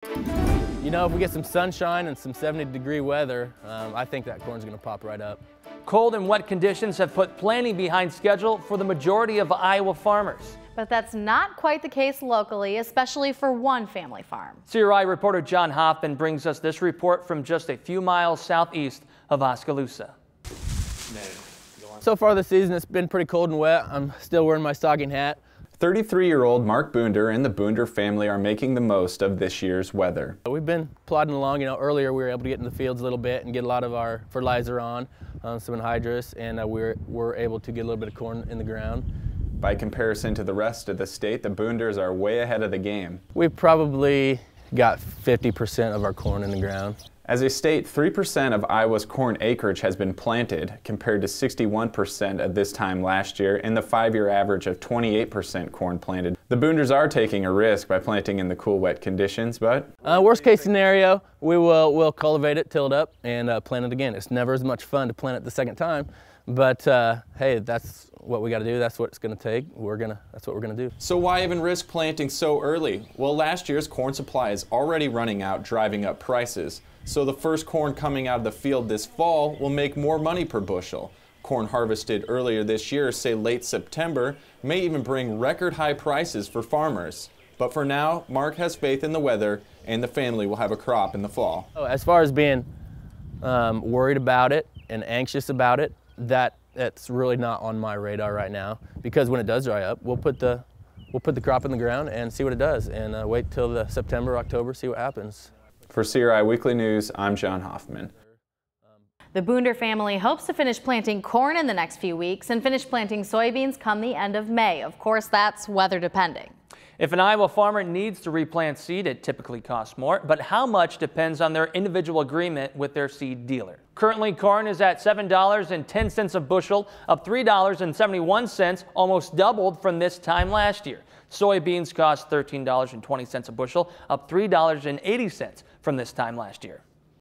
You know, if we get some sunshine and some 70-degree weather, I think that corn's going to pop right up. Cold and wet conditions have put planting behind schedule for the majority of Iowa farmers. But that's not quite the case locally, especially for one family farm. CRI reporter John Hoffman brings us this report from just a few miles southeast of Oskaloosa. So far this season, it's been pretty cold and wet. I'm still wearing my stocking hat. 33-year-old Mark Boonder and the Boonder family are making the most of this year's weather. We've been plodding along. You know, earlier we were able to get in the fields a little bit and get a lot of our fertilizer on, some anhydrous, and we're able to get a little bit of corn in the ground. By comparison to the rest of the state, the Boonders are way ahead of the game. We've probably got 50% of our corn in the ground. As a state, 3% of Iowa's corn acreage has been planted, compared to 61% at this time last year, and the 5-year average of 28% corn planted. The Boonders are taking a risk by planting in the cool, wet conditions, but worst case scenario, we'll cultivate it, till it up, and plant it again. It's never as much fun to plant it the second time, but hey, that's what we got to do. That's what it's going to take. That's what we're gonna do. So why even risk planting so early? Well, last year's corn supply is already running out, driving up prices. So the first corn coming out of the field this fall will make more money per bushel. Corn harvested earlier this year, say late September, may even bring record high prices for farmers. But for now, Mark has faith in the weather and the family will have a crop in the fall. As far as being worried about it and anxious about it, that's really not on my radar right now, because when it does dry up, we'll put the crop in the ground and see what it does, and wait till the September, October, see what happens. For CRI Weekly News, I'm John Hoffman. The Boonder family hopes to finish planting corn in the next few weeks and finish planting soybeans come the end of May. Of course, that's weather depending. If an Iowa farmer needs to replant seed, it typically costs more, but how much depends on their individual agreement with their seed dealer. Currently, corn is at $7.10 a bushel, up $3.71, almost doubled from this time last year. Soybeans cost $13.20 a bushel, up $3.80 from this time last year.